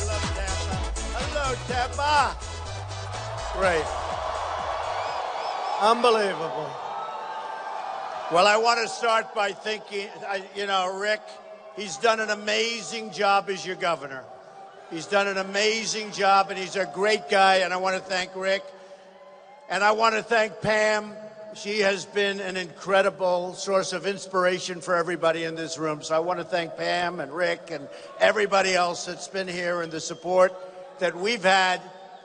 love Tampa. Hello, Tampa. Great. Unbelievable. Well, I want to start by thanking, Rick, he's done an amazing job as your governor. He's done an amazing job, and he's a great guy, and I want to thank Rick. And I want to thank Pam. She has been an incredible source of inspiration for everybody in this room. So I want to thank Pam and Rick and everybody else that's been here, and the support that we've had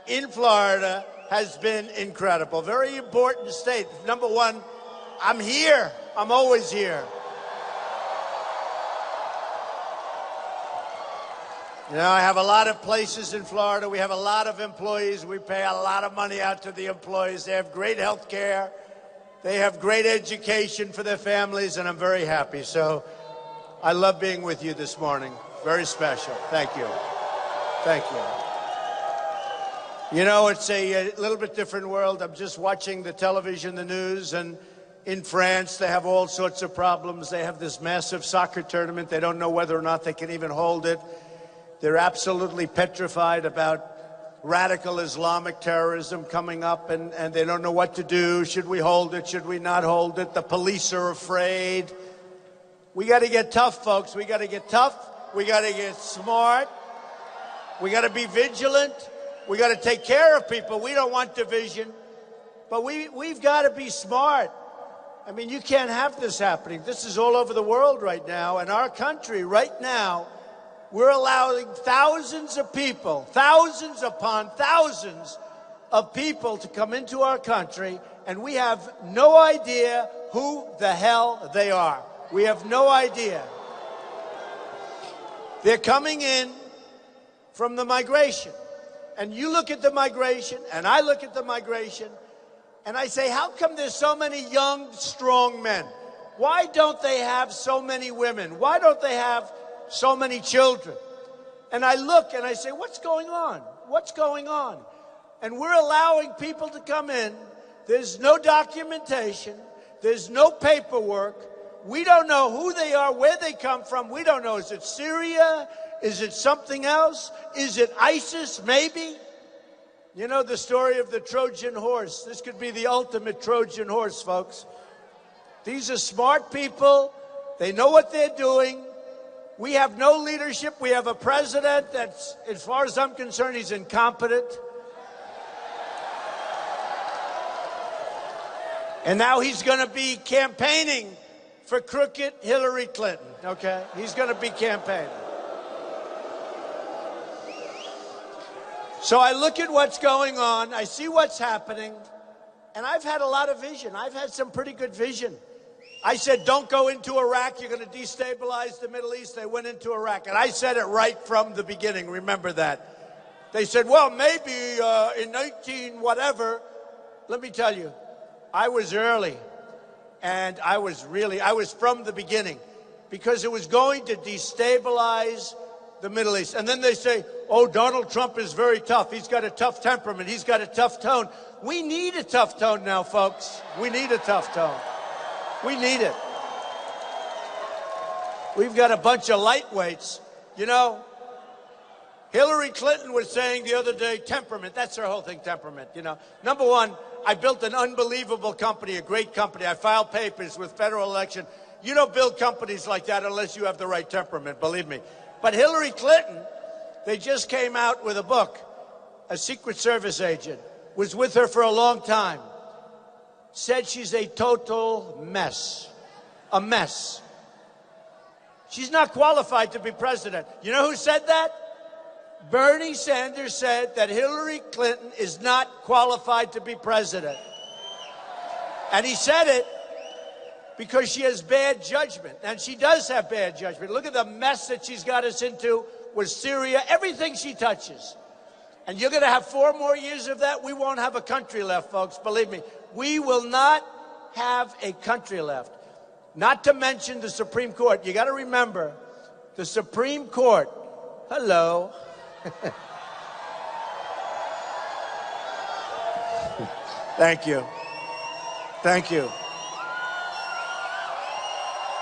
in Florida has been incredible. Very important state. Number one, I'm here. I'm always here. I have a lot of places in Florida. We have a lot of employees. We pay a lot of money out to the employees. They have great health care. They have great education for their families, and I'm very happy. So I love being with you this morning. Very special. Thank you. Thank you. It's a little bit different world. I'm just watching the television, the news, and in France, they have all sorts of problems. They have this massive soccer tournament. They don't know whether or not they can even hold it. They're absolutely petrified about radical Islamic terrorism coming up, and they don't know what to do. Should we hold it? Should we not hold it? The police are afraid. We got to get tough, folks. We got to get tough. We got to get smart. We got to be vigilant. We got to take care of people. We don't want division, but we've got to be smart. I mean, you can't have this happening. This is all over the world right now. In our country right now, we're allowing thousands of people, thousands upon thousands of people to come into our country, and we have no idea who the hell they are. We have no idea. They're coming in from the migration. And you look at the migration, and I look at the migration, and I say, how come there's so many young, strong men? Why don't they have so many women? Why don't they have so many children? And I look and I say, what's going on? What's going on? And we're allowing people to come in. There's no documentation. There's no paperwork. We don't know who they are, where they come from. We don't know. Is it Syria? Is it something else? Is it ISIS, maybe? You know the story of the Trojan horse. This could be the ultimate Trojan horse, folks. These are smart people. They know what they're doing. We have no leadership. We have a president that's, as far as I'm concerned, he's incompetent. And now he's going to be campaigning for crooked Hillary Clinton, okay? He's going to be campaigning. So I look at what's going on, I see what's happening, and I've had a lot of vision. I've had some pretty good vision. I said, don't go into Iraq. You're going to destabilize the Middle East. They went into Iraq. And I said it right from the beginning. Remember that. They said, well, maybe in 19 whatever. Let me tell you, I was early. And I was from the beginning. Because it was going to destabilize the Middle East. And then they say, oh, Donald Trump is very tough. He's got a tough temperament. He's got a tough tone. We need a tough tone now, folks. We need a tough tone. We need it. We've got a bunch of lightweights. You know, Hillary Clinton was saying the other day, temperament. That's her whole thing, temperament. You know, number one, I built an unbelievable company, a great company. I filed papers with federal election. You don't build companies like that unless you have the right temperament, believe me. But Hillary Clinton, they just came out with a book. A Secret Service agent was with her for a long time. Said she's a total mess. A mess. She's not qualified to be president. You know who said that? Bernie Sanders said that Hillary Clinton is not qualified to be president. And he said it because she has bad judgment. And she does have bad judgment. Look at the mess that she's got us into with Syria, everything she touches. And you're going to have 4 more years of that. We won't have a country left, folks. Believe me. We will not have a country left. Not to mention the Supreme Court. You got to remember, the Supreme Court. Hello. Thank you. Thank you.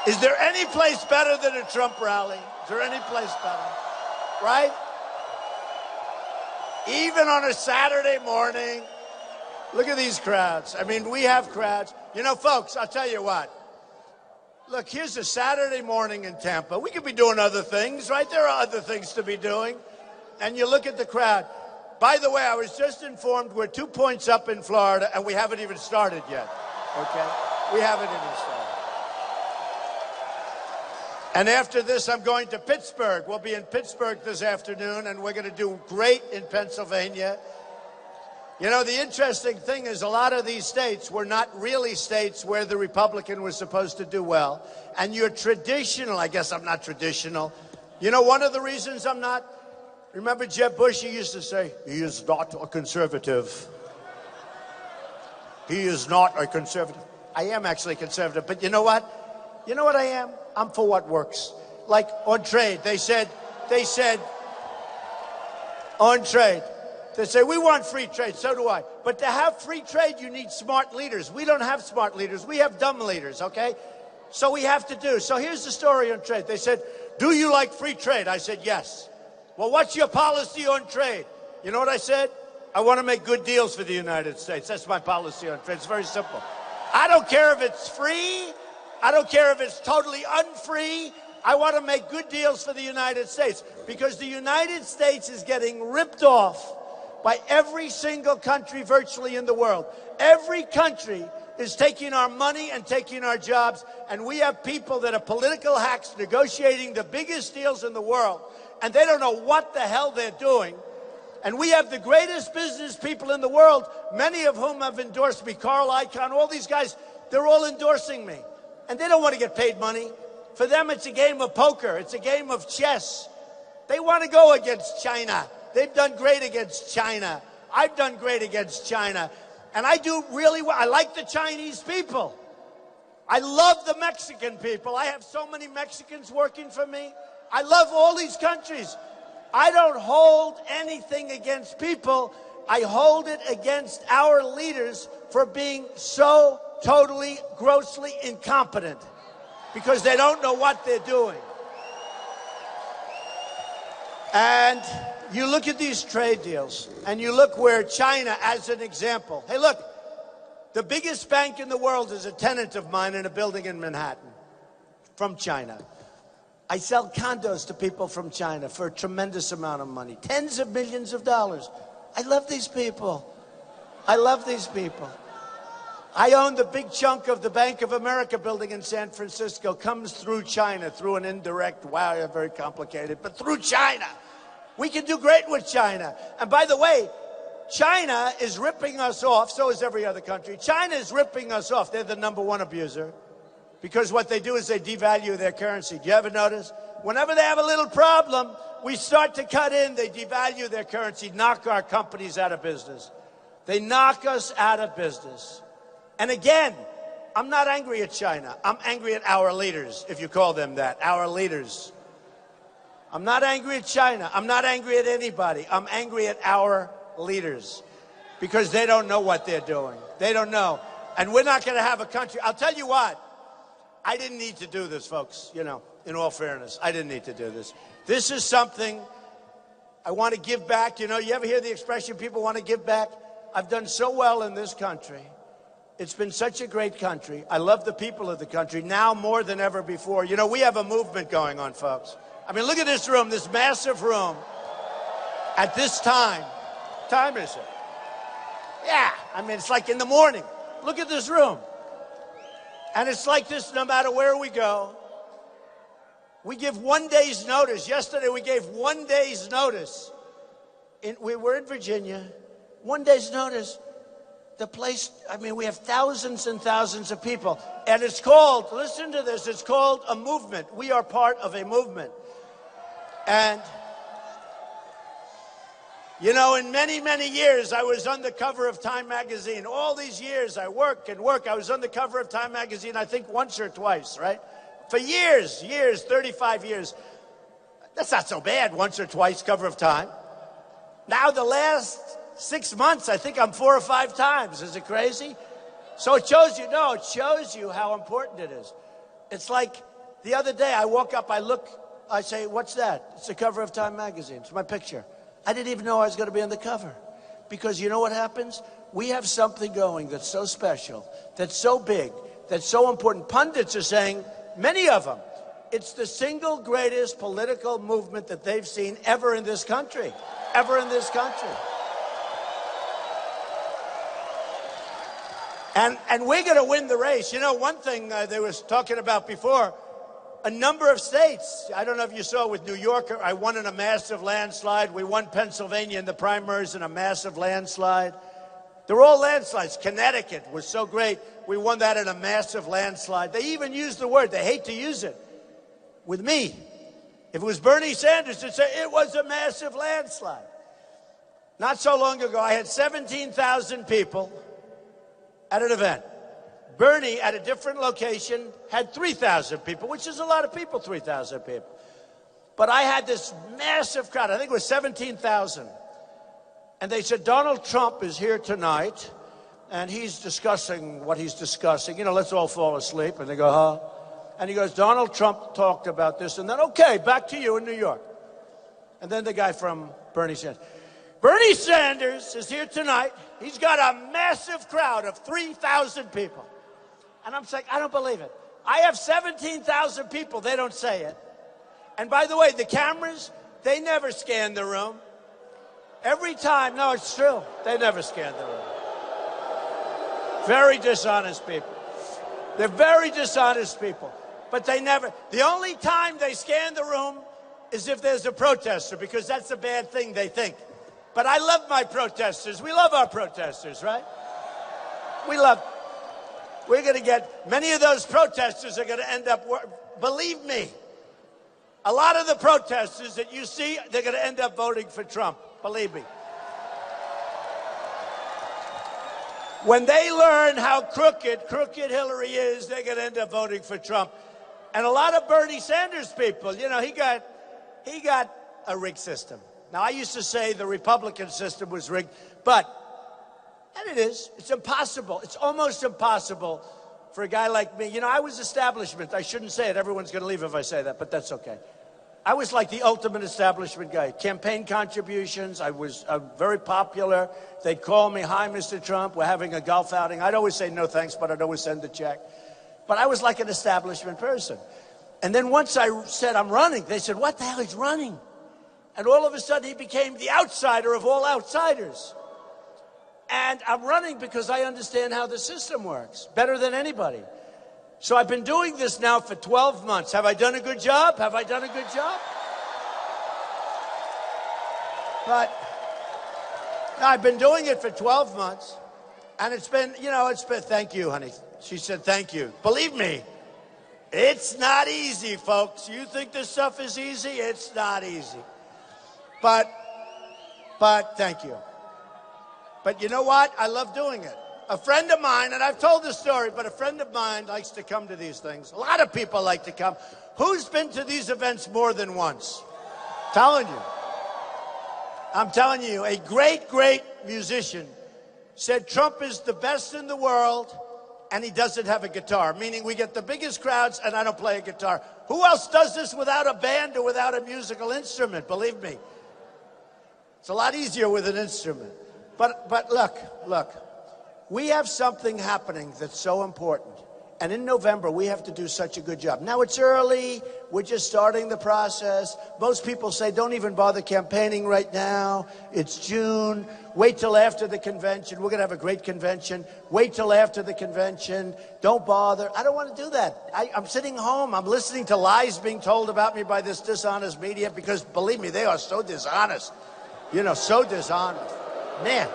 Is there any place better than a Trump rally? Is there any place better? Right? Even on a Saturday morning, look at these crowds. I mean, we have crowds. You know, folks, I'll tell you what. Look, here's a Saturday morning in Tampa. We could be doing other things, right? There are other things to be doing. And you look at the crowd. By the way, I was just informed we're 2 points up in Florida, and we haven't even started yet. Okay? We haven't even started. And after this, I'm going to Pittsburgh. We'll be in Pittsburgh this afternoon, and we're going to do great in Pennsylvania. You know, the interesting thing is a lot of these states were not really states where the Republican was supposed to do well. And you're traditional. I guess I'm not traditional. You know, one of the reasons I'm not, remember Jeb Bush, he used to say, he is not a conservative. He is not a conservative. I am actually conservative, but you know what? You know what I am? I'm for what works. Like on trade, they said, on trade. They say, we want free trade, so do I. But to have free trade, you need smart leaders. We don't have smart leaders. We have dumb leaders, okay? So we have to do. So here's the story on trade. They said, do you like free trade? I said, yes. Well, what's your policy on trade? You know what I said? I want to make good deals for the United States. That's my policy on trade. It's very simple. I don't care if it's free. I don't care if it's totally unfree. I want to make good deals for the United States because the United States is getting ripped off by every single country virtually in the world. Every country is taking our money and taking our jobs, and we have people that are political hacks negotiating the biggest deals in the world, and they don't know what the hell they're doing. And we have the greatest business people in the world, many of whom have endorsed me. Carl Icahn, all these guys, they're all endorsing me. And they don't want to get paid money. For them, it's a game of poker. It's a game of chess. They want to go against China. They've done great against China. I've done great against China. And I do really well. I like the Chinese people. I love the Mexican people. I have so many Mexicans working for me. I love all these countries. I don't hold anything against people. I hold it against our leaders for being so totally, grossly incompetent because they don't know what they're doing. And you look at these trade deals, and you look where China, as an example. Hey, look, the biggest bank in the world is a tenant of mine in a building in Manhattan from China. I sell condos to people from China for a tremendous amount of money, tens of millions of dollars. I love these people. I love these people. I own the big chunk of the Bank of America building in San Francisco, comes through China, through an indirect, wow, very complicated, but through China. We can do great with China. And by the way, China is ripping us off, so is every other country. China is ripping us off. They're the #1 abuser because what they do is they devalue their currency. Do you ever notice? Whenever they have a little problem, we start to cut in, they devalue their currency, knock our companies out of business. They knock us out of business. And again, I'm not angry at China. I'm angry at our leaders, if you call them that, our leaders. I'm not angry at China. I'm not angry at anybody. I'm angry at our leaders because they don't know what they're doing. They don't know. And we're not going to have a country. I'll tell you what. I didn't need to do this, folks. You know, in all fairness, I didn't need to do this. This is something I want to give back. You know, you ever hear the expression, people want to give back? I've done so well in this country. It's been such a great country. I love the people of the country now more than ever before. You know, we have a movement going on, folks. I mean, look at this room, this massive room. At this time, what time is it? Yeah, I mean, it's like in the morning. Look at this room. And it's like this no matter where we go. We give 1 day's notice. Yesterday, we gave 1 day's notice. We were in Virginia. 1 day's notice. The place, I mean, we have thousands and thousands of people. And it's called, listen to this, it's called a movement. We are part of a movement. And, you know, in many, many years, I was on the cover of Time magazine. All these years, I work and work. I was on the cover of Time magazine, I think, once or twice, right? For years, 35 years. That's not so bad, once or twice, cover of Time. Now, the last 6 months, I think I'm 4 or 5 times. Is it crazy? So it shows you, no, it shows you how important it is. It's like the other day I woke up, I look I say, what's that? It's the cover of Time magazine. It's my picture. I didn't even know I was going to be on the cover. Because you know what happens? We have something going that's so special, that's so big, that's so important. Pundits are saying, many of them, it's the single greatest political movement that they've seen ever in this country. Ever in this country. And we're going to win the race. You know, one thing they was talking about before, a number of states, I don't know if you saw with New York, I won in a massive landslide. We won Pennsylvania in the primaries in a massive landslide. They're all landslides. Connecticut was so great. We won that in a massive landslide. They even used the word, they hate to use it, with me. If it was Bernie Sanders, they'd say it was a massive landslide. Not so long ago, I had 17,000 people at an event. Bernie, at a different location, had 3,000 people, which is a lot of people, 3,000 people. But I had this massive crowd. I think it was 17,000. And they said, Donald Trump is here tonight, and he's discussing what he's discussing. You know, let's all fall asleep. And they go, huh? And he goes, Donald Trump talked about this. And then, okay, back to you in New York. And then the guy from Bernie Sanders. Bernie Sanders is here tonight. He's got a massive crowd of 3,000 people. And I'm saying, I don't believe it. I have 17,000 people. They don't say it. And by the way, the cameras, they never scan the room. Every time, no, it's true. They never scan the room. Very dishonest people. They're very dishonest people. But they never, the only time they scan the room is if there's a protester, because that's a bad thing, they think. But I love my protesters. We love our protesters, right? We're going to get, many of those protesters are going to end up, believe me, a lot of the protesters that you see, they're going to end up voting for Trump. Believe me. When they learn how crooked Hillary is, they're going to end up voting for Trump. And a lot of Bernie Sanders people, you know, he got a rigged system. Now, I used to say the Republican system was rigged, and it is. It's impossible. It's almost impossible for a guy like me. You know, I was establishment. I shouldn't say it. Everyone's going to leave if I say that, but that's okay. I was like the ultimate establishment guy. Campaign contributions. I was very popular. They'd call me, hi, Mr. Trump, we're having a golf outing. I'd always say no thanks, but I'd always send a check. But I was like an establishment person. And then once I said I'm running, they said, what the hell, he's running? And all of a sudden, he became the outsider of all outsiders. And I'm running because I understand how the system works better than anybody. So I've been doing this now for 12 months. Have I done a good job? Have I done a good job? But no, I've been doing it for 12 months. And it's been, you know, thank you, honey. She said, thank you. Believe me, it's not easy, folks. You think this stuff is easy? It's not easy. But thank you. But you know what? I love doing it. A friend of mine, and I've told this story, but a friend of mine likes to come to these things. A lot of people like to come. Who's been to these events more than once? I'm telling you, a great, great musician said Trump is the best in the world, and he doesn't have a guitar, meaning we get the biggest crowds, and I don't play a guitar. Who else does this without a band or without a musical instrument? Believe me. It's a lot easier with an instrument. But look, we have something happening that's so important. And in November, we have to do such a good job. Now, it's early. We're just starting the process. Most people say, don't even bother campaigning right now. It's June. Wait till after the convention. We're going to have a great convention. Wait till after the convention. Don't bother. I don't want to do that. I'm sitting home. I'm listening to lies being told about me by this dishonest media because, believe me, they are so dishonest. You know, so dishonest. Man.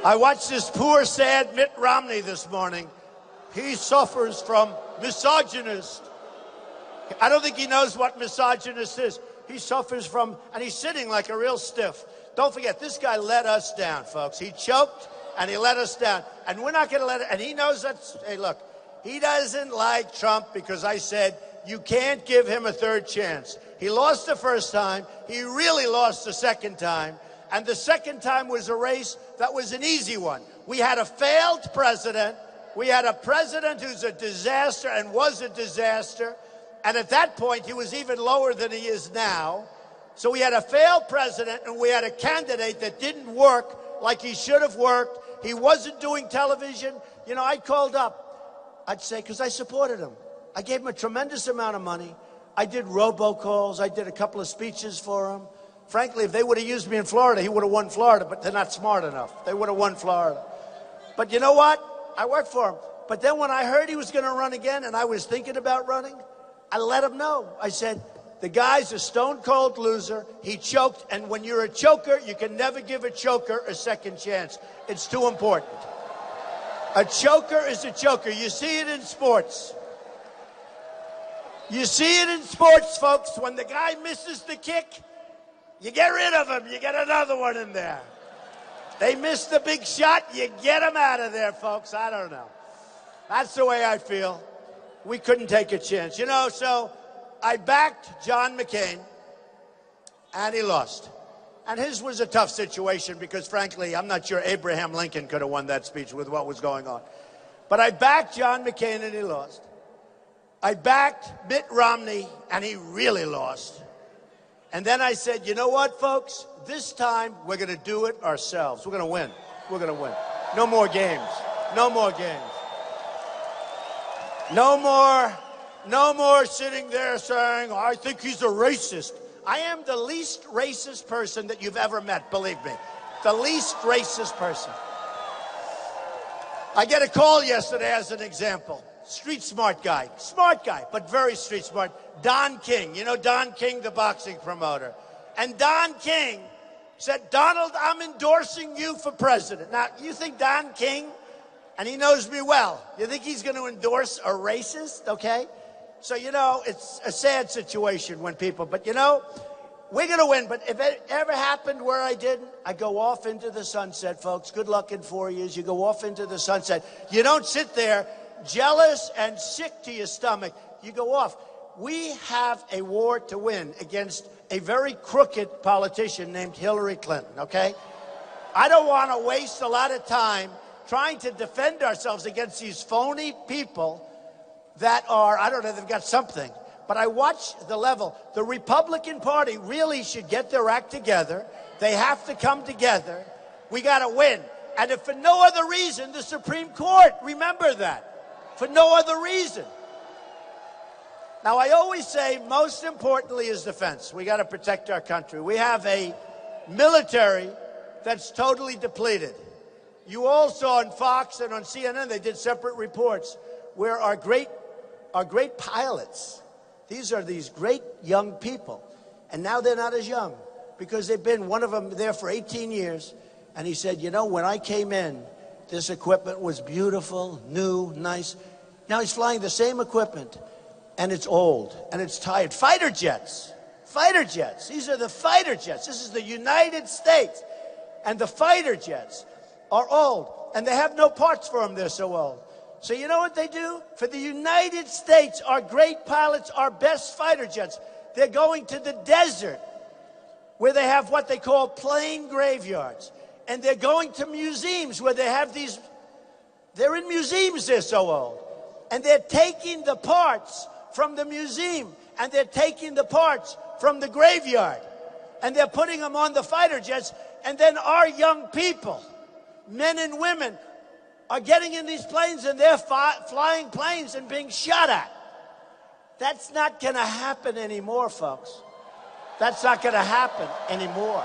I watched this poor, sad Mitt Romney this morning. He suffers from misogynist. I don't think he knows what misogynist is. He suffers from, and he's sitting like a real stiff. Don't forget, this guy let us down, folks. He choked, and he let us down. And we're not going to let it, and he knows that's, hey, look, he doesn't like Trump because I said, you can't give him a third chance. He lost the first time. He really lost the second time. And the second time was a race that was an easy one. We had a failed president. We had a president who's a disaster and was a disaster. And at that point, he was even lower than he is now. So we had a failed president, and we had a candidate that didn't work like he should have worked. He wasn't doing television. You know, I called up. I'd say, because I supported him. I gave him a tremendous amount of money. I did robocalls. I did a couple of speeches for him. Frankly, if they would have used me in Florida, he would have won Florida, but they're not smart enough. They would have won Florida. But you know what? I worked for him. But then when I heard he was going to run again, and I was thinking about running, I let him know. I said, the guy's a stone-cold loser. He choked, and when you're a choker, you can never give a choker a second chance. It's too important. A choker is a choker. You see it in sports. You see it in sports, folks. When the guy misses the kick, you get rid of him. You get another one in there. They miss the big shot, you get him out of there, folks. I don't know. That's the way I feel. We couldn't take a chance. You know, so I backed John McCain, and he lost. And his was a tough situation because, frankly, I'm not sure Abraham Lincoln could have won that speech with what was going on. But I backed John McCain, and he lost. I backed Mitt Romney, and he really lost. And then I said, you know what, folks? This time, we're going to do it ourselves. We're going to win. We're going to win. No more games. No more games. No more sitting there saying, I think he's a racist. I am the least racist person that you've ever met, believe me. The least racist person. I get a call yesterday as an example. Street smart guy, but very street smart. Don King, you know Don King, the boxing promoter. And Don King said, Donald, I'm endorsing you for president. Now, you think Don King, and he knows me well, you think he's going to endorse a racist, okay? So, you know, it's a sad situation when people, but you know, we're going to win. But if it ever happened where I didn't, I go off into the sunset, folks. Good luck in 4 years. You go off into the sunset. You don't sit there jealous and sick to your stomach. You go off. We have a war to win against a very crooked politician named Hillary Clinton, okay? I don't want to waste a lot of time trying to defend ourselves against these phony people that are, I don't know, they've got something. But I watch the level. The Republican Party really should get their act together. They have to come together. We got to win. And if for no other reason, the Supreme Court, remember that. For no other reason. Now, I always say, most importantly is defense. We got to protect our country. We have a military that's totally depleted. You all saw on Fox and on CNN, they did separate reports where our great pilots, these are these great young people, and now they're not as young because they've been, one of them there for 18 years, and he said, you know, when I came in, this equipment was beautiful, new, nice. Now he's flying the same equipment, and it's old, and it's tired. Fighter jets. These are the fighter jets. This is the United States. And the fighter jets are old, and they have no parts for them. They're so old. So you know what they do? For the United States, our great pilots, our best fighter jets, they're going to the desert where they have what they call plane graveyards. And they're going to museums where they have these, they're in museums, they're so old. And they're taking the parts from the museum, and they're taking the parts from the graveyard, and they're putting them on the fighter jets, and then our young people, men and women, are getting in these planes, and they're flying planes and being shot at. That's not going to happen anymore, folks. That's not going to happen anymore.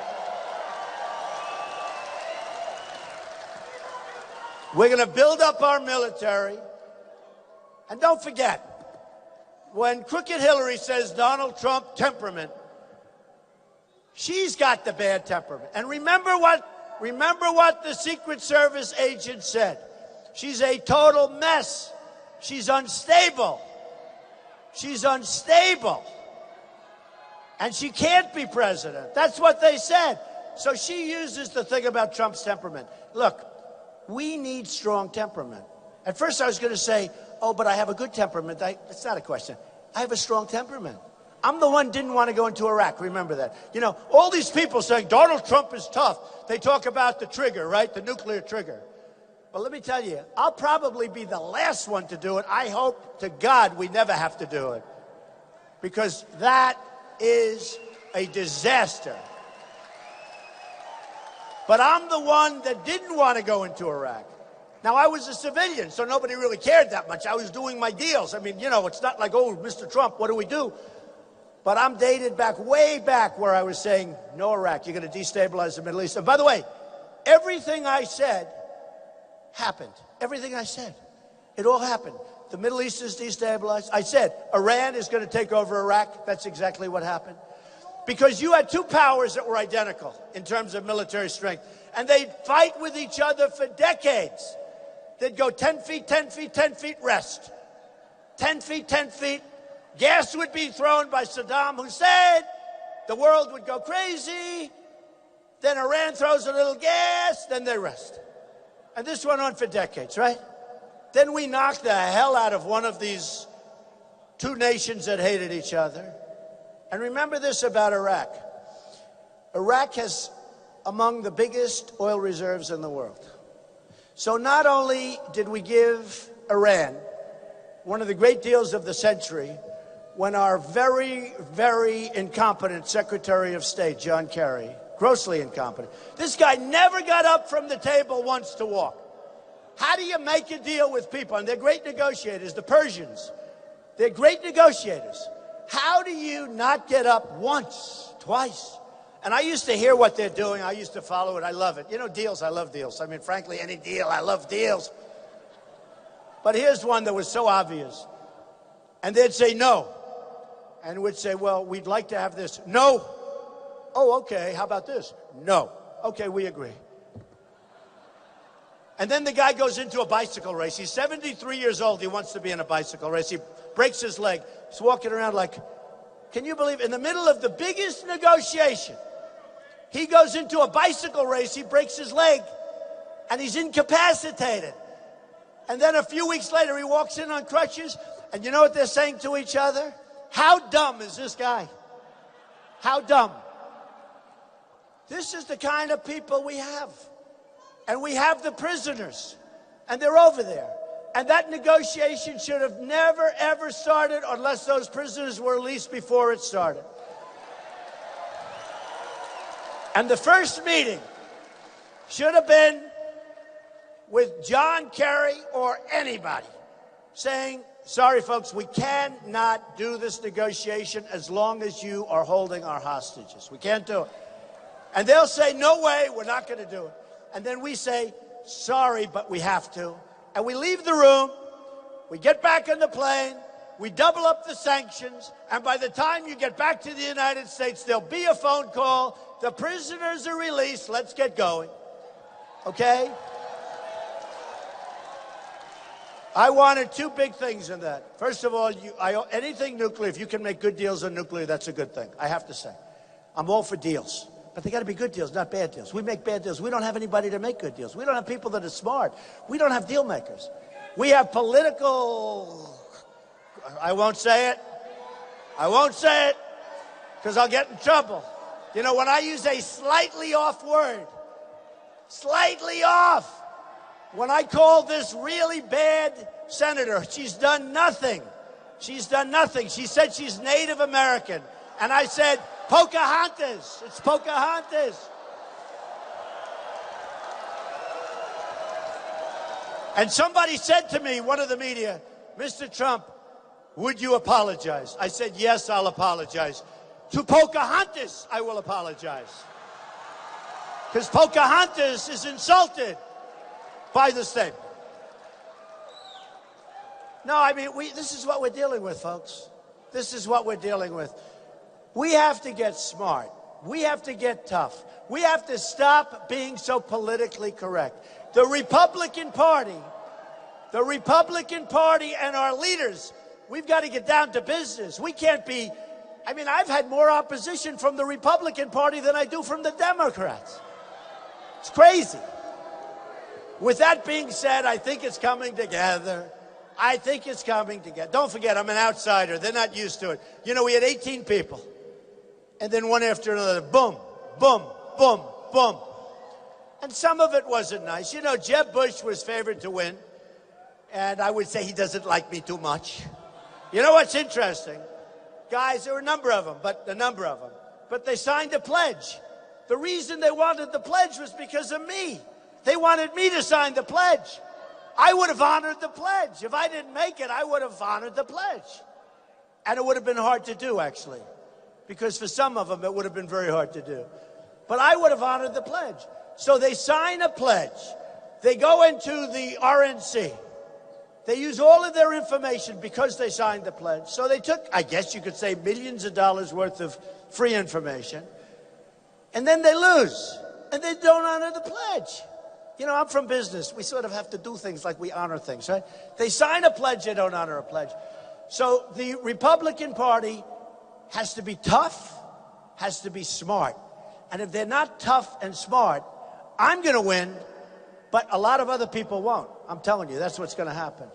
We're going to build up our military. And don't forget, when Crooked Hillary says Donald Trump temperament, she's got the bad temperament. And remember what the Secret Service agent said. She's a total mess. She's unstable. She's unstable. And she can't be president. That's what they said. So she uses the thing about Trump's temperament. Look, we need strong temperament. At first I was going to say, oh, but I have a good temperament. It's not a question. I have a strong temperament. I'm the one who didn't want to go into Iraq. Remember that. You know, all these people saying Donald Trump is tough. They talk about the trigger, right? The nuclear trigger. Well, let me tell you, I'll probably be the last one to do it. I hope to God we never have to do it, because that is a disaster. But I'm the one that didn't want to go into Iraq. Now, I was a civilian, so nobody really cared that much. I was doing my deals. I mean, you know, it's not like, oh, Mr. Trump, what do we do? But I'm dated back, way back, where I was saying, no Iraq, you're going to destabilize the Middle East. And by the way, everything I said happened. Everything I said. It all happened. The Middle East is destabilized. I said, Iran is going to take over Iraq. That's exactly what happened. Because you had two powers that were identical in terms of military strength. And they'd fight with each other for decades. They'd go 10 feet, 10 feet, 10 feet, rest. 10 feet, 10 feet. Gas would be thrown by Saddam Hussein. The world would go crazy. Then Iran throws a little gas. Then they rest. And this went on for decades, right? Then we knocked the hell out of one of these two nations that hated each other. And remember this about Iraq. Iraq has among the biggest oil reserves in the world. So not only did we give Iran one of the great deals of the century when our very, very incompetent Secretary of State, John Kerry, grossly incompetent, this guy never got up from the table once to walk. How do you make a deal with people? And they're great negotiators, the Persians. They're great negotiators. How do you not get up once, twice? And I used to hear what they're doing. I used to follow it. I love it. You know, deals, I love deals. I mean, frankly, any deal, I love deals. But here's one that was so obvious. And they'd say no. And we'd say, well, we'd like to have this. No. Oh, okay. How about this? No. Okay, we agree. And then the guy goes into a bicycle race. He's 73 years old. He wants to be in a bicycle race. He breaks his leg. He's walking around like, can you believe, in the middle of the biggest negotiation, he goes into a bicycle race. He breaks his leg and he's incapacitated. And then a few weeks later, he walks in on crutches. And you know what they're saying to each other? How dumb is this guy? How dumb? This is the kind of people we have. And we have the prisoners. And they're over there. And that negotiation should have never, ever started unless those prisoners were released before it started. And the first meeting should have been with John Kerry or anybody saying, sorry, folks, we cannot do this negotiation as long as you are holding our hostages. We can't do it. And they'll say, no way, we're not going to do it. And then we say, sorry, but we have to. And we leave the room, we get back on the plane, we double up the sanctions, and by the time you get back to the United States, there'll be a phone call, the prisoners are released, let's get going. Okay? I wanted two big things in that. First of all, anything nuclear, if you can make good deals on nuclear, that's a good thing, I have to say. I'm all for deals. But they got to be good deals, not bad deals. We make bad deals. We don't have anybody to make good deals. We don't have people that are smart. We don't have deal makers. We have political... I won't say it. I won't say it because I'll get in trouble. You know, when I use a slightly off word, slightly off, when I call this really bad senator, she's done nothing. She's done nothing. She said she's Native American. And I said, Pocahontas. It's Pocahontas. And somebody said to me, one of the media, Mr. Trump, would you apologize? I said, yes, I'll apologize. To Pocahontas, I will apologize. Because Pocahontas is insulted by the statement. No, I mean, this is what we're dealing with, folks. This is what we're dealing with. We have to get smart. We have to get tough. We have to stop being so politically correct. The Republican Party and our leaders, we've got to get down to business. We can't be, I mean, I've had more opposition from the Republican Party than I do from the Democrats. It's crazy. With that being said, I think it's coming together. I think it's coming together. Don't forget, I'm an outsider. They're not used to it. You know, we had 18 people. And then one after another, boom, boom, boom, boom. And some of it wasn't nice. You know, Jeb Bush was favored to win. And I would say he doesn't like me too much. You know what's interesting? Guys, there were a number of them, but they signed a pledge. The reason they wanted the pledge was because of me. They wanted me to sign the pledge. I would have honored the pledge. If I didn't make it, I would have honored the pledge. And it would have been hard to do, actually, because for some of them, it would have been very hard to do. But I would have honored the pledge. So they sign a pledge. They go into the RNC. They use all of their information because they signed the pledge. So they took, I guess you could say, millions of dollars worth of free information. And then they lose. And they don't honor the pledge. You know, I'm from business. We sort of have to do things like we honor things, right? They sign a pledge, they don't honor a pledge. So the Republican Party has to be tough, has to be smart. And if they're not tough and smart, I'm going to win, but a lot of other people won't. I'm telling you, that's what's going to happen.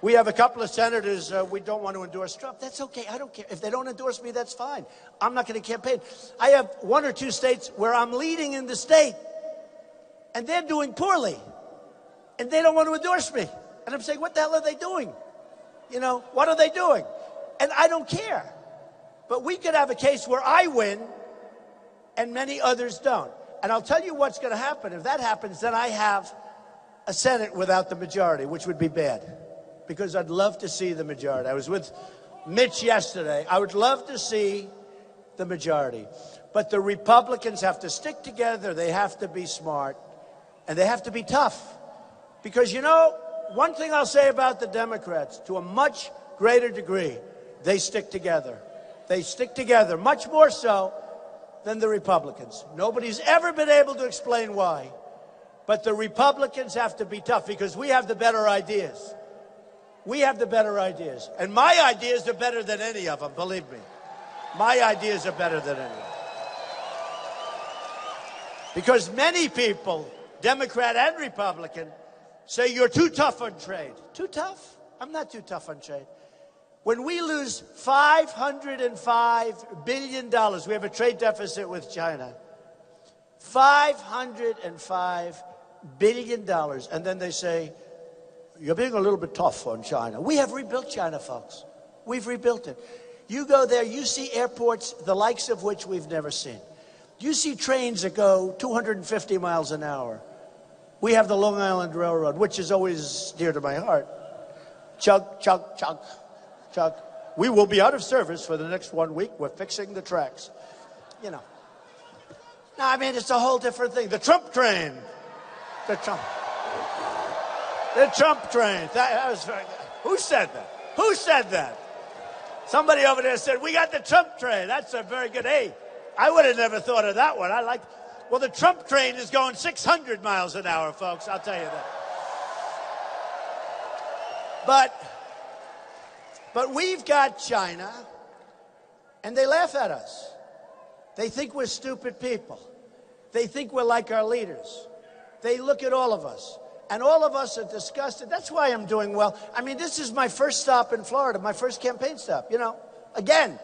We have a couple of senators, we don't want to endorse Trump. That's okay. I don't care. If they don't endorse me, that's fine. I'm not going to campaign. I have 1 or 2 states where I'm leading in the state, and they're doing poorly, and they don't want to endorse me. And I'm saying, what the hell are they doing? You know, what are they doing? And I don't care. But we could have a case where I win, and many others don't. And I'll tell you what's going to happen. If that happens, then I have a Senate without the majority, which would be bad, because I'd love to see the majority. I was with Mitch yesterday. I would love to see the majority. But the Republicans have to stick together. They have to be smart, and they have to be tough. Because, you know, one thing I'll say about the Democrats, to a much greater degree, they stick together. They stick together, much more so than the Republicans. Nobody's ever been able to explain why. But the Republicans have to be tough because we have the better ideas. We have the better ideas. And my ideas are better than any of them, believe me. My ideas are better than any of them. Because many people, Democrat and Republican, say you're too tough on trade. Too tough? I'm not too tough on trade. When we lose $505 billion, we have a trade deficit with China. $505 billion. And then they say, you're being a little bit tough on China. We have rebuilt China, folks. We've rebuilt it. You go there, you see airports, the likes of which we've never seen. You see trains that go 250 miles an hour. We have the Long Island Railroad, which is always dear to my heart. Chug, chug, chug, chug. We will be out of service for the next 1 week. We're fixing the tracks. You know. No, I mean, it's a whole different thing. The Trump train. The Trump train. That was very good. Who said that? Who said that? Somebody over there said, we got the Trump train. That's a very good. Hey, I would have never thought of that one. Well, the Trump train is going 600 miles an hour, folks. I'll tell you that. But we've got China, and they laugh at us. They think we're stupid people. They think we're like our leaders. They look at all of us, and all of us are disgusted. That's why I'm doing well. I mean, this is my first stop in Florida, my first campaign stop. You know, again,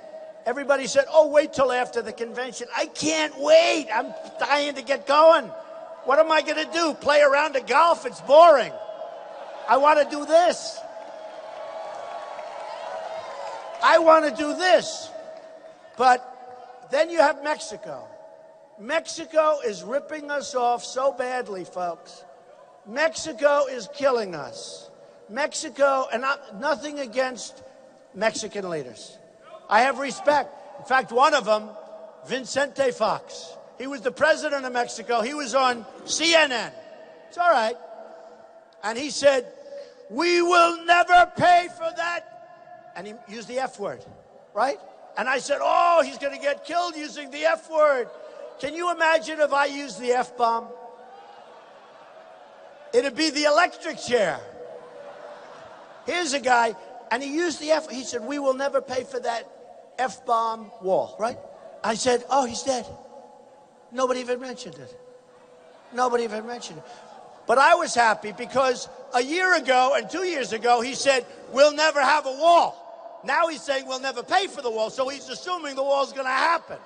everybody said, oh, wait till after the convention. I can't wait. I'm dying to get going. What am I going to do? Play a round of golf? It's boring. I want to do this. I want to do this. But then you have Mexico. Mexico is ripping us off so badly, folks. Mexico is killing us. Mexico, and nothing against Mexican leaders. I have respect. In fact, one of them, Vicente Fox, he was the president of Mexico. He was on CNN. It's all right. And he said, we will never pay for that. And he used the F word, right? And I said, oh, he's going to get killed using the F word. Can you imagine if I used the F-bomb? It'd be the electric chair. Here's a guy, and he used the F. He said, we will never pay for that F-bomb wall, right? I said, oh, he's dead. Nobody even mentioned it. Nobody even mentioned it. But I was happy because a year ago and 2 years ago, he said, we'll never have a wall. Now he's saying we'll never pay for the wall, so he's assuming the wall's going to happen.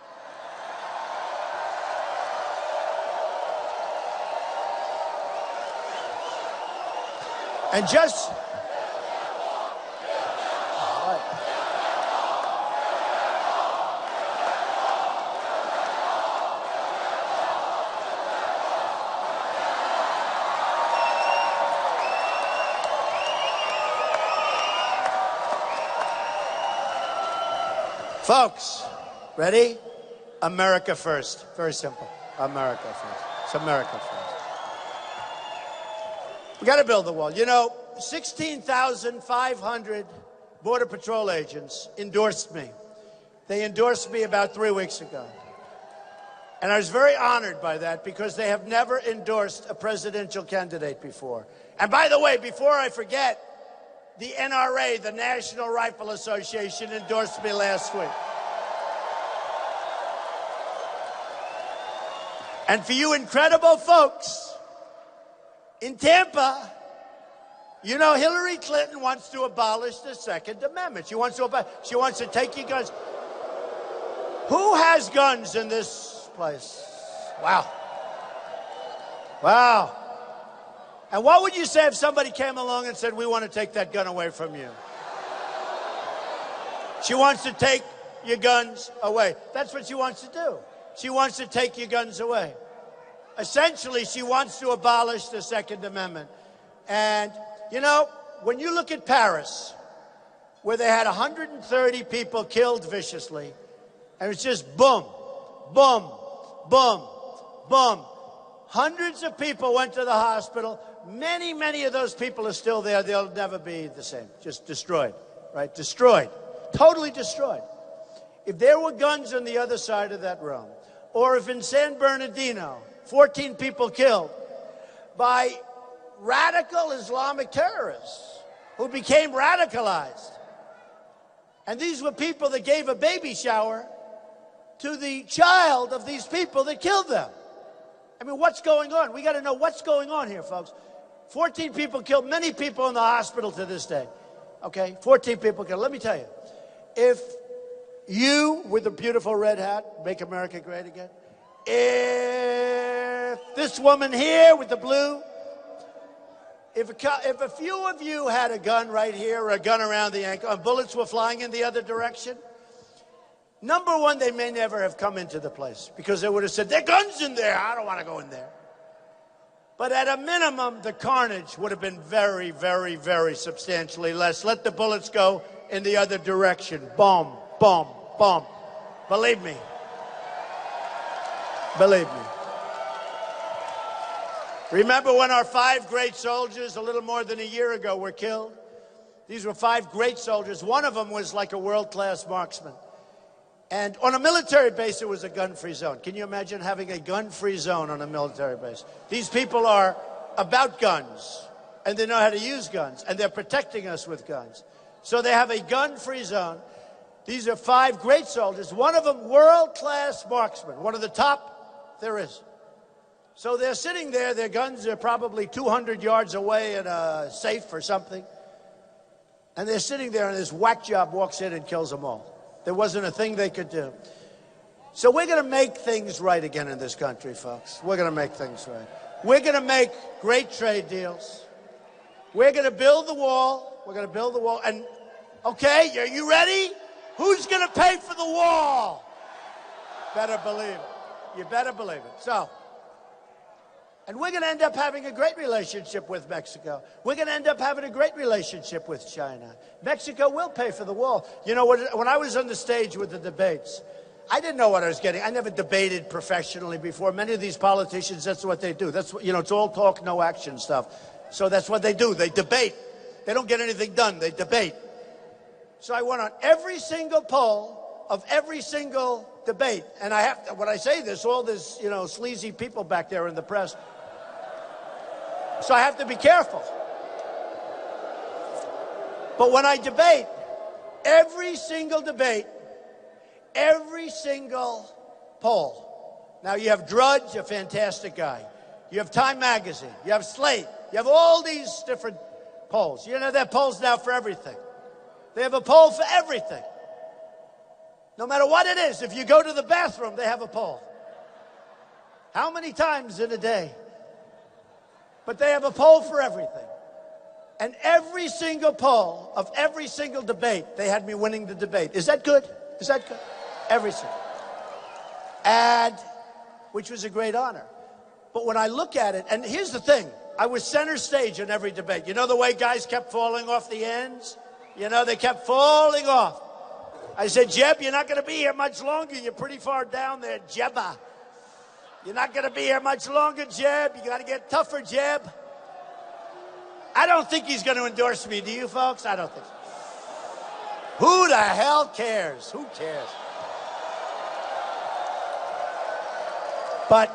And just... Folks, ready? America first. Very simple. America first. It's America first. We got to build the wall. You know, 16,500 Border Patrol agents endorsed me. They endorsed me about 3 weeks ago. And I was very honored by that because they have never endorsed a presidential candidate before. And by the way, before I forget, the NRA, the National Rifle Association, endorsed me last week. And for you incredible folks in Tampa, you know Hillary Clinton wants to abolish the Second Amendment. She wants to take your guns. Who has guns in this place? Wow. Wow. And what would you say if somebody came along and said, we want to take that gun away from you? She wants to take your guns away. That's what she wants to do. She wants to take your guns away. Essentially, she wants to abolish the Second Amendment. And, you know, when you look at Paris, where they had 130 people killed viciously, and it's just boom, boom, boom, boom. Hundreds of people went to the hospital. Many, many of those people are still there. They'll never be the same. Just destroyed, right? Destroyed. Totally destroyed. If there were guns on the other side of that room, or if in San Bernardino, 14 people killed by radical Islamic terrorists who became radicalized. And these were people that gave a baby shower to the child of these people that killed them. I mean, what's going on? We got to know what's going on here, folks. 14 people killed, many people in the hospital to this day. Okay, 14 people killed. Let me tell you, if you, with a beautiful red hat, make America great again, if this woman here with the blue, if a few of you had a gun right here or a gun around the ankle and bullets were flying in the other direction, number one, they may never have come into the place because they would have said, there are guns in there. I don't want to go in there. But at a minimum, the carnage would have been very, very, very substantially less. Let the bullets go in the other direction. Boom, boom, boom. Believe me. Believe me. Remember when our 5 great soldiers, a little more than a year ago, were killed? These were 5 great soldiers. One of them was like a world-class marksman. And on a military base, it was a gun-free zone. Can you imagine having a gun-free zone on a military base? These people are about guns, and they know how to use guns, and they're protecting us with guns. So they have a gun-free zone. These are 5 great soldiers, one of them world-class marksman, one of the top there is. So they're sitting there, their guns are probably 200 yards away in a safe or something. And they're sitting there, and this whack job walks in and kills them all. There wasn't a thing they could do. So we're going to make things right again in this country, folks. We're going to make things right. We're going to make great trade deals. We're going to build the wall. We're going to build the wall. And, okay, are you ready? Who's going to pay for the wall? Better believe it. You better believe it. So, and we're going to end up having a great relationship with Mexico. We're going to end up having a great relationship with China. Mexico will pay for the wall. You know, when I was on the stage with the debates, I didn't know what I was getting. I never debated professionally before. Many of these politicians, that's what they do. That's what, you know, it's all talk, no action stuff. So that's what they do. They debate. They don't get anything done. They debate. So I went on every single poll of every single debate. And I have to, when I say this, all this, you know, sleazy people back there in the press. So I have to be careful. But when I debate, every single debate, every single poll. Now you have Drudge, a fantastic guy. You have Time Magazine. You have Slate. You have all these different polls. You know, there are polls now for everything. They have a poll for everything. No matter what it is, if you go to the bathroom, they have a poll. How many times in a day? But they have a poll for everything. And every single poll of every single debate, they had me winning the debate. Is that good? Is that good? Every single. And, which was a great honor. But when I look at it, and here's the thing, I was center stage in every debate. You know the way guys kept falling off the ends? You know, they kept falling off. I said, Jeb, you're not going to be here much longer. You're pretty far down there, Jebba. You're not going to be here much longer, Jeb. You got to get tougher, Jeb. I don't think he's going to endorse me. Do you, folks? I don't think so. Who the hell cares? Who cares? But,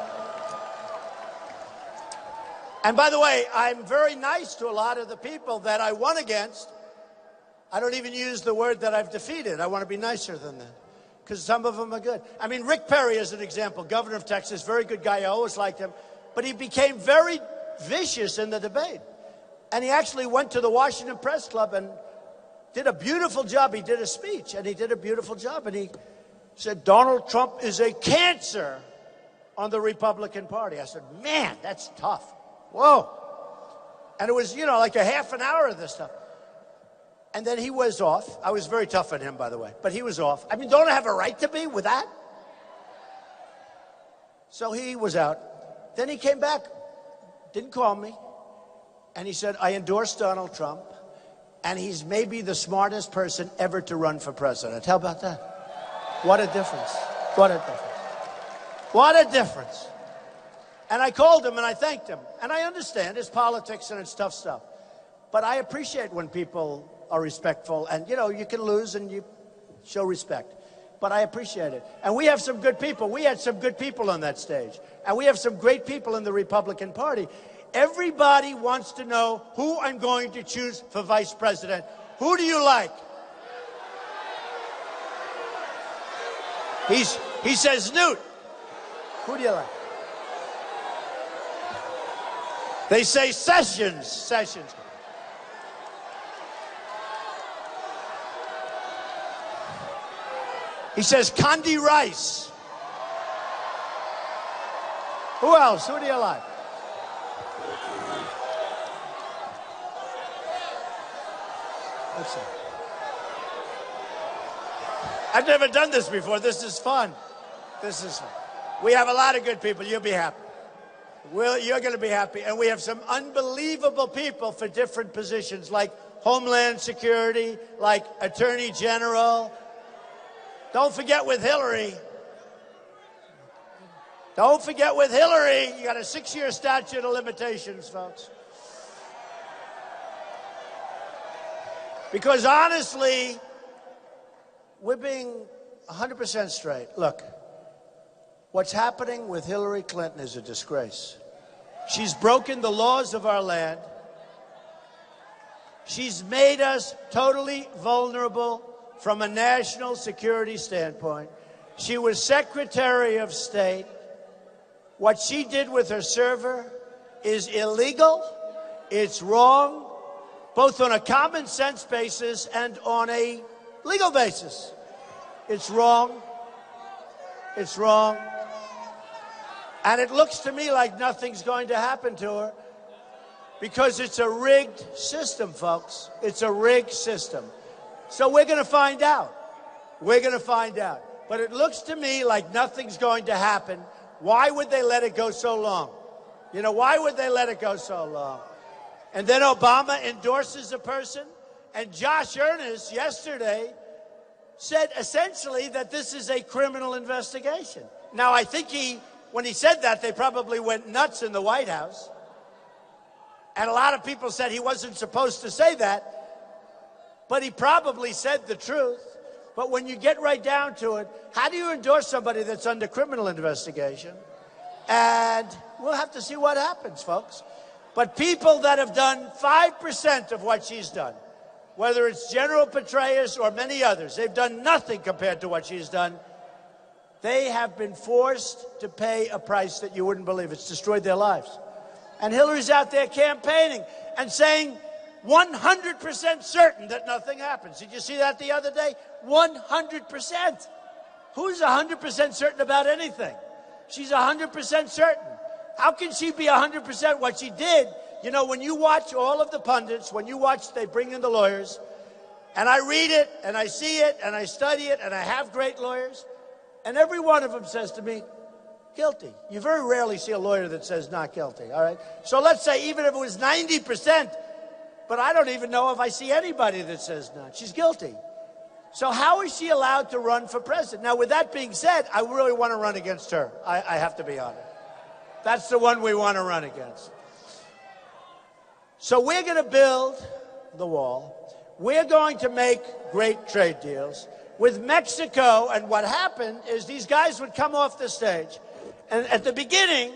and by the way, I'm very nice to a lot of the people that I won against. I don't even use the word that I've defeated. I want to be nicer than that, because some of them are good. I mean, Rick Perry is an example, governor of Texas, very good guy. I always liked him. But he became very vicious in the debate. And he actually went to the Washington Press Club and did a beautiful job. He did a speech, and he did a beautiful job. And he said, Donald Trump is a cancer on the Republican Party. I said, man, that's tough. Whoa. And it was, you know, like a half an hour of this stuff. And then he was off. I was very tough on him, by the way, but he was off. I mean, don't I have a right to be with that? So he was out. Then he came back, didn't call me, and he said, I endorse Donald Trump, and he's maybe the smartest person ever to run for president. How about that? What a difference. What a difference. What a difference. And I called him and I thanked him. And I understand it's politics and it's tough stuff. But I appreciate when people are respectful, and you know, you can lose and you show respect, but I appreciate it. And we have some good people. We had some good people on that stage, and we have some great people in the Republican Party. Everybody wants to know who I'm going to choose for vice president. Who do you like? He says Newt. Who do you like? They say Sessions. Sessions. He says Condi Rice. Who else? Who do you like? Let's see. I've never done this before. This is fun. This is fun. We have a lot of good people. You'll be happy. You're going to be happy. And we have some unbelievable people for different positions, like Homeland Security, like Attorney General. Don't forget with Hillary. Don't forget with Hillary. You got a 6-year statute of limitations, folks. Because honestly, we're being 100% straight. Look, what's happening with Hillary Clinton is a disgrace. She's broken the laws of our land. She's made us totally vulnerable from a national security standpoint. She was Secretary of State. What she did with her server is illegal. It's wrong, both on a common sense basis and on a legal basis. It's wrong. It's wrong. And it looks to me like nothing's going to happen to her because it's a rigged system, folks. It's a rigged system. So we're going to find out. We're going to find out. But it looks to me like nothing's going to happen. Why would they let it go so long? You know, why would they let it go so long? And then Obama endorses a person, and Josh Earnest yesterday said essentially that this is a criminal investigation. Now, I think when he said that, they probably went nuts in the White House. And a lot of people said he wasn't supposed to say that. But he probably said the truth. But when you get right down to it, how do you endorse somebody that's under criminal investigation? And we'll have to see what happens, folks. But people that have done 5% of what she's done, whether it's General Petraeus or many others, they've done nothing compared to what she's done. They have been forced to pay a price that you wouldn't believe. It's destroyed their lives. And Hillary's out there campaigning and saying, 100% certain that nothing happens. Did you see that the other day? 100%. Who's 100% certain about anything? She's 100% certain. How can she be 100% what she did? You know, when you watch all of the pundits, when you watch, they bring in the lawyers, and I read it, and I see it, and I study it, and I have great lawyers, and every one of them says to me, guilty. You very rarely see a lawyer that says not guilty, all right? So let's say even if it was 90%, but I don't even know if I see anybody that says not. She's guilty. So how is she allowed to run for president? Now, with that being said, I really want to run against her. I have to be honest. That's the one we want to run against. So we're going to build the wall. We're going to make great trade deals with Mexico. And what happened is these guys would come off the stage, and at the beginning,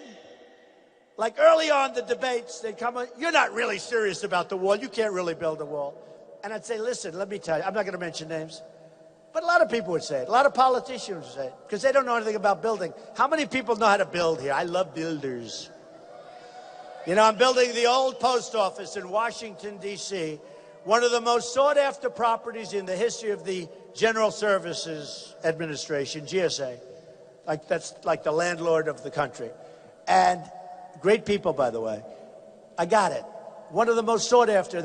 like early on the debates, they'd come on, you're not really serious about the wall. You can't really build a wall. And I'd say, listen, let me tell you, I'm not going to mention names, but a lot of people would say it. A lot of politicians would say it because they don't know anything about building. How many people know how to build here? I love builders. You know, I'm building the old post office in Washington, D.C., one of the most sought-after properties in the history of the General Services Administration, GSA. That's like the landlord of the country. And great people, by the way. I got it. One of the most sought after.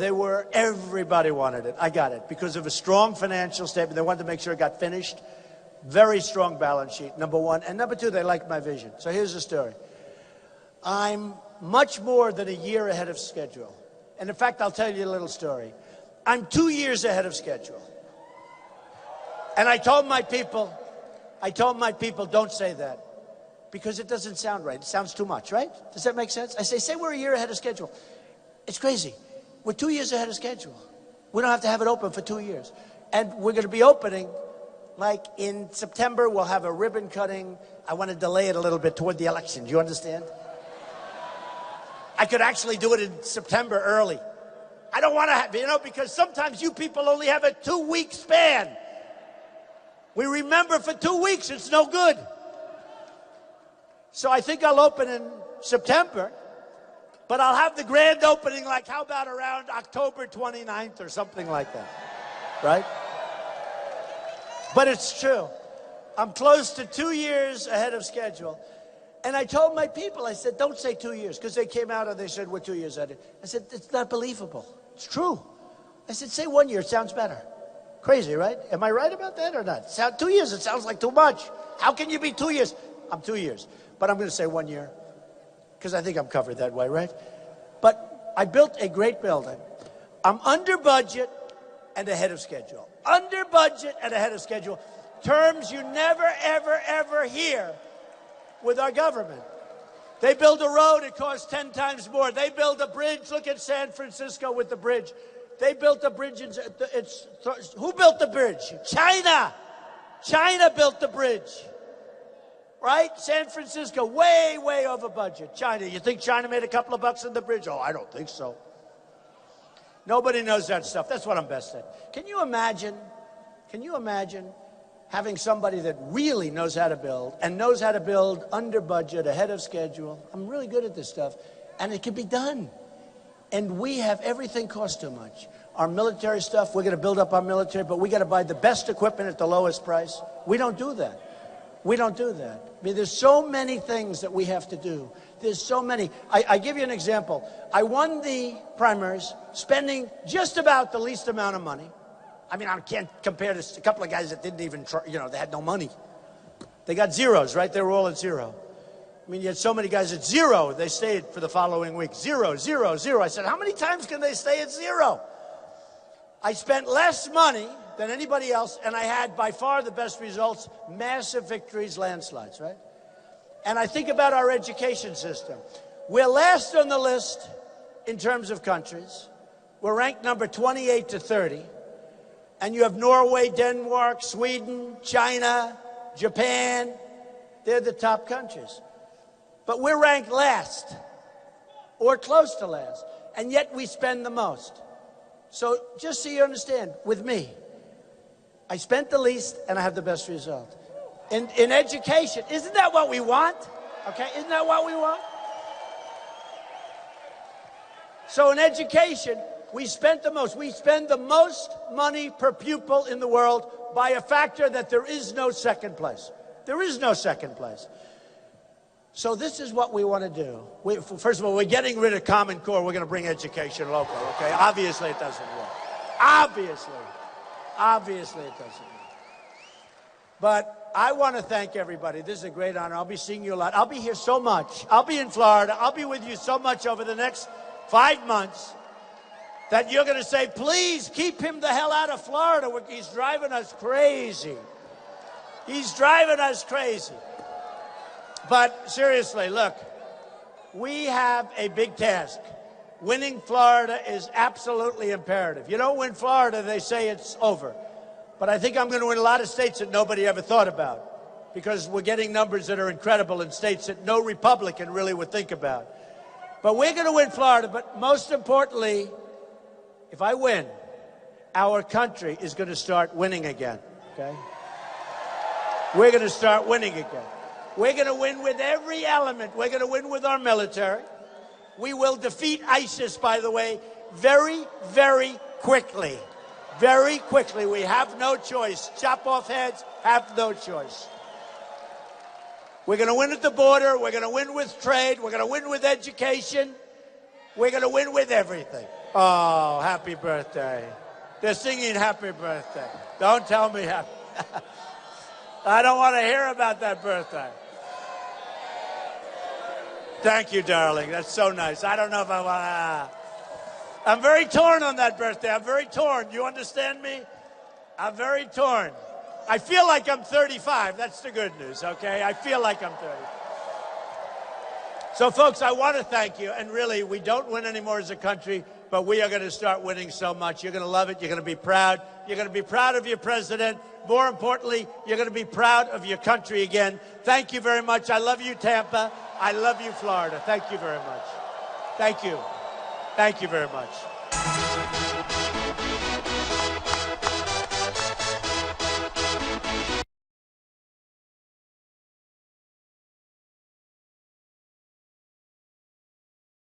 Everybody wanted it. I got it because of a strong financial statement. They wanted to make sure it got finished. Very strong balance sheet, number one. And number two, they liked my vision. So here's the story. I'm much more than a year ahead of schedule. And in fact, I'll tell you a little story. I'm 2 years ahead of schedule. And I told my people, don't say that. Because it doesn't sound right. It sounds too much, right? Does that make sense? I say we're a year ahead of schedule. It's crazy. We're 2 years ahead of schedule. We don't have to have it open for 2 years. And we're going to be opening, like in September, we'll have a ribbon cutting. I want to delay it a little bit toward the election. Do you understand? I could actually do it in September early. I don't want to have, you know, because sometimes you people only have a 2-week span. We remember for 2 weeks, it's no good. So I think I'll open in September, but I'll have the grand opening, like, how about around October 29th or something like that, right? But it's true. I'm close to 2 years ahead of schedule. And I told my people, I said, don't say 2 years, because they came out and they said, we're 2 years ahead. I said, it's not believable. It's true. I said, say 1 year, it sounds better. Crazy, right? Am I right about that or not? 2 years, it sounds like too much. How can you be 2 years? I'm 2 years. But I'm going to say 1 year, because I think I'm covered that way, right? But I built a great building. I'm under budget and ahead of schedule. Under budget and ahead of schedule. Terms you never, ever, ever hear with our government. They build a road, it costs 10 times more. They build a bridge. Look at San Francisco with the bridge. They built a bridge. Who built the bridge? China. China built the bridge. Right? San Francisco, way, way over budget. China, you think China made a couple of bucks on the bridge? Oh, I don't think so. Nobody knows that stuff. That's what I'm best at. Can you imagine having somebody that really knows how to build and knows how to build under budget, ahead of schedule? I'm really good at this stuff, and it can be done. And we have everything costs too much. Our military stuff, we're going to build up our military, but we got to buy the best equipment at the lowest price. We don't do that. We don't do that. I mean, there's so many things that we have to do. There's so many. I give you an example. I won the primaries spending just about the least amount of money. I mean, I can't compare this to a couple of guys that didn't even try, you know, they had no money. They got zeros, right? They were all at zero. I mean, you had so many guys at zero, they stayed for the following week. 0, 0, 0. I said, how many times can they stay at zero? I spent less money than anybody else, and I had by far the best results, massive victories, landslides, right? And I think about our education system. We're last on the list in terms of countries. We're ranked number 28 to 30. And you have Norway, Denmark, Sweden, China, Japan. They're the top countries. But we're ranked last, or close to last, and yet we spend the most. So just so you understand, with me, I spent the least and I have the best result. In education, isn't that what we want? Okay, isn't that what we want? So in education, we spent the most. We spend the most money per pupil in the world by a factor that there is no second place. There is no second place. So this is what we want to do. First of all, we're getting rid of Common Core. We're going to bring education local, okay? Obviously, it doesn't work. Obviously it doesn't work. But I want to thank everybody. This is a great honor. I'll be seeing you a lot. I'll be here so much. I'll be in Florida. I'll be with you so much over the next 5 months that you're going to say, please keep him the hell out of Florida. He's driving us crazy. He's driving us crazy. But seriously, look, we have a big task. Winning Florida is absolutely imperative. You don't win Florida, they say it's over. But I think I'm going to win a lot of states that nobody ever thought about, because we're getting numbers that are incredible in states that no Republican really would think about. But we're going to win Florida. But most importantly, if I win, our country is going to start winning again, okay? We're going to start winning again. We're going to win with every element. We're going to win with our military. We will defeat ISIS, by the way, very, very quickly. Very quickly. We have no choice. Chop off heads, have no choice. We're going to win at the border. We're going to win with trade. We're going to win with education. We're going to win with everything. Oh, happy birthday. They're singing happy birthday. Don't tell me happy. I don't want to hear about that birthday. Thank you, darling. That's so nice. I don't know if I want to... I'm very torn on that birthday. I'm very torn. You understand me? I'm very torn. I feel like I'm 35. That's the good news, okay? I feel like I'm 30. So, folks, I want to thank you. And really, we don't win anymore as a country, but we are going to start winning so much. You're going to love it. You're going to be proud. You're going to be proud of your president. More importantly, you're going to be proud of your country again. Thank you very much. I love you, Tampa. I love you, Florida. Thank you very much. Thank you. Thank you very much.